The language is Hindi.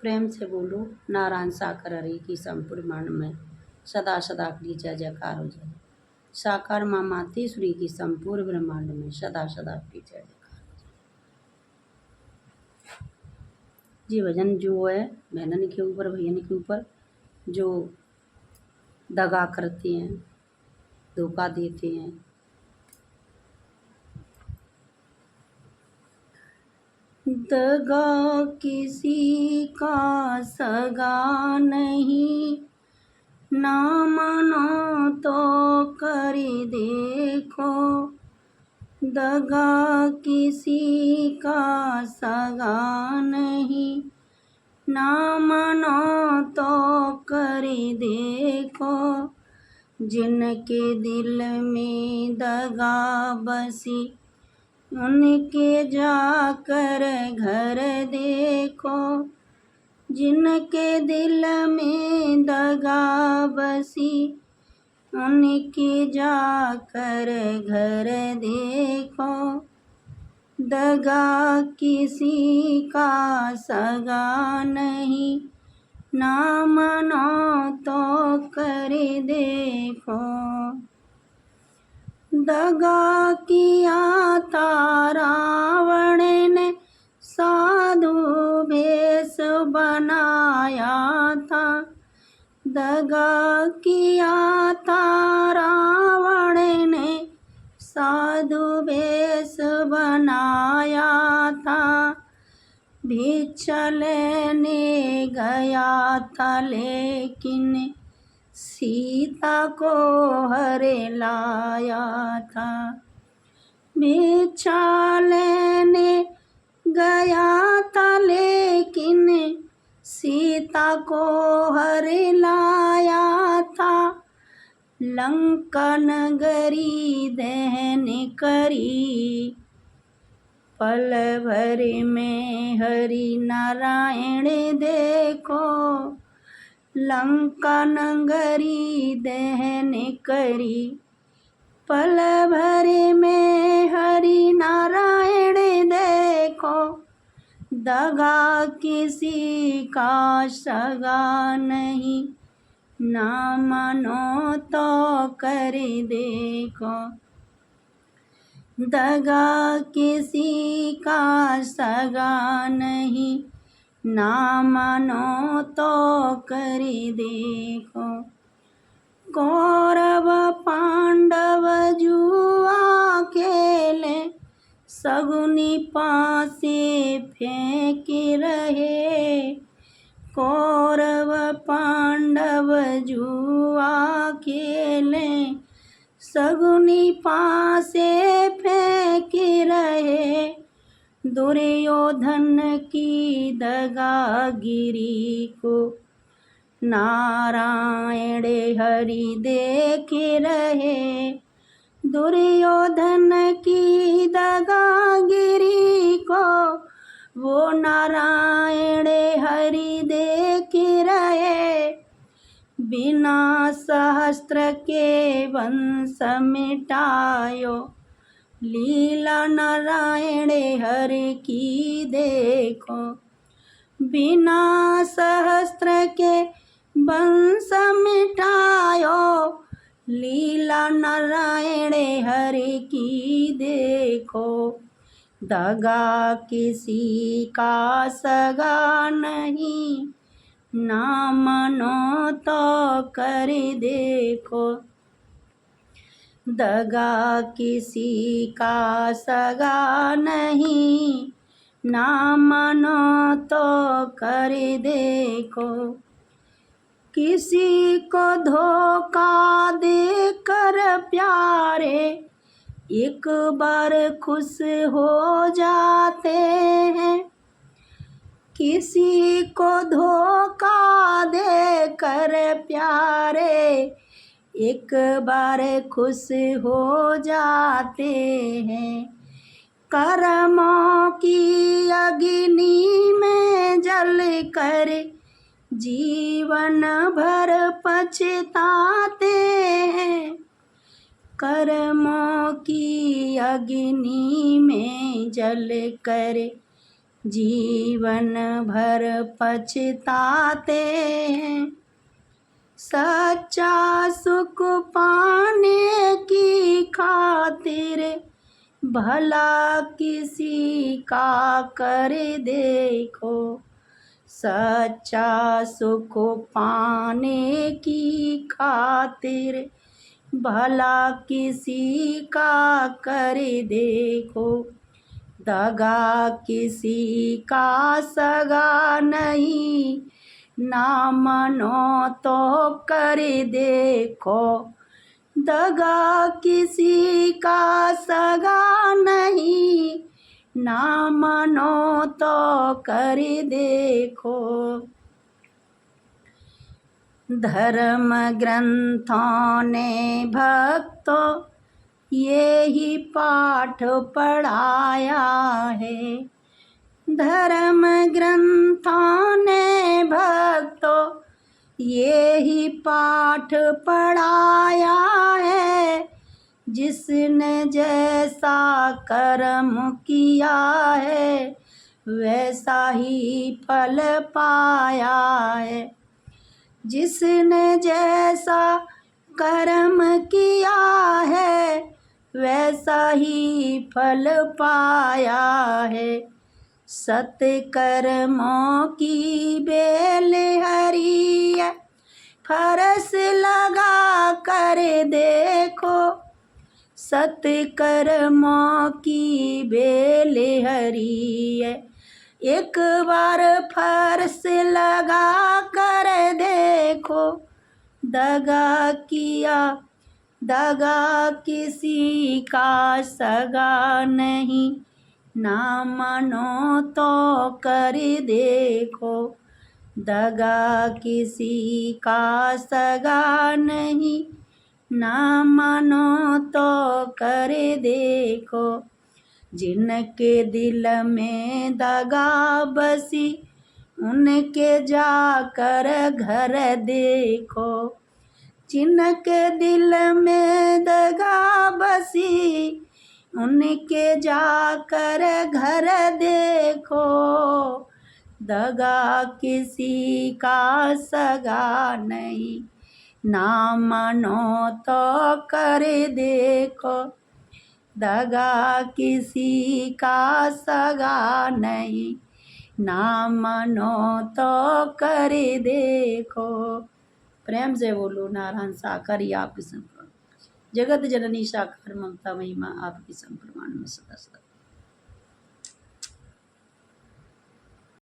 प्रेम से बोलो नारायण साकर हरि की संपूर्ण मान में सदा सदा की जय जयकार हो जाए। साकार माँ मातेश्वरी की संपूर्ण ब्रह्मांड में सदा सदा की जय जयकार। जी भजन जो है बहनन के ऊपर भैयन के ऊपर जो दगा करते हैं, धोखा देते हैं, दगा किसी का सगा नहीं, ना मानो तो कर देखो। दगा किसी का सगा नहीं, ना मानो तो कर देखो। जिनके दिल में दगा बसी उनके जाकर घर देखो। जिनके दिल में दगा बसी उनके जाकर घर देखो। दगा किसी का सगा नहीं, ना मानो तो कर देखो। दगा किया था रावण ने, साधु भेष बनाया था। दगा किया था रावण ने, साधु भेष बनाया था। भिक्षा लेने गया था लेकिन सीता को हरे लाया था। भिक्षा लेने गया था लेकिन सीता को हरे लाया था। लंका नगरी दहन करी, पल भर में हरि नारायण देखो। लंका नगरी दहन करी, पल भर में हरि नारायण देखो। दगा किसी का सगा नहीं, ना मानो तो कर देखो। दगा किसी का सगा नहीं, ना मानो तो कर देखो। कौरव पांडव जुआ खेले, सगुनी पासे फेंक रहे। कौरव पांडव जुआ खेले, सगुनी पासे फेंक रहे। दुर्योधन की दगागिरी को नारायण हरि देख रहे। दुर्योधन की दगागिरी को वो नारायण हरि देख रहे। बिना सहस्त्र के वंश मिटायो, लीला नारायण हरि की देखो। बिना सहस्त्र के वंश मिटायो, लीला नारायण हरि की देखो। दगा किसी का सगा नहीं, ना मानो तो कर देखो। दगा किसी का सगा नहीं, ना मानो तो कर देखो। किसी को धोखा देकर प्यारे एक बार खुश हो जाते हैं। किसी को धोखा देकर प्यारे एक बार खुश हो जाते हैं। कर्मों की अग्नि में जल कर जीवन भर पछताते हैं। कर्मों की अग्नि में जल कर जीवन भर पछताते हैं। सच्चा सुख पाने की खातिर भला किसी का कर देखो। सच्चा सुख पाने की खातिर भला किसी का कर देखो। दगा किसी का सगा नहीं, ना मानो तो कर देखो। दगा किसी का सगा नहीं, ना मानो तो कर देखो। धर्म ग्रंथों ने भक्तों ये ही पाठ पढ़ाया है। धर्म ग्रंथों ने भक्तों ये ही पाठ पढ़ाया है। जिसने जैसा कर्म किया है वैसा ही फल पाया है। जिसने जैसा कर्म किया है वैसा ही फल पाया है। सत्कर्मों की बेल हरी है, फरस लगा कर देखो। सत्कर्मों की बेल हरी है, एक बार फरस लगा कर देखो। दगा किया, दगा किसी का सगा नहीं, ना मानो तो कर देखो। दगा किसी का सगा नहीं, ना मानो तो कर देखो। जिनके दिल में दगा बसी उनके जाकर घर देखो। जिनके दिल में दगा बसी उनके जाकर घर देखो। दगा किसी का सगा नहीं, ना मानो तो कर देखो। दगा किसी का सगा नहीं, ना मानो तो कर देखो। प्रेम से बोलो नारायण साकार ही आपकी संप्रदान। जगत जननी साकार ममता महिमा आपकी संप्रदान में सदा सदा।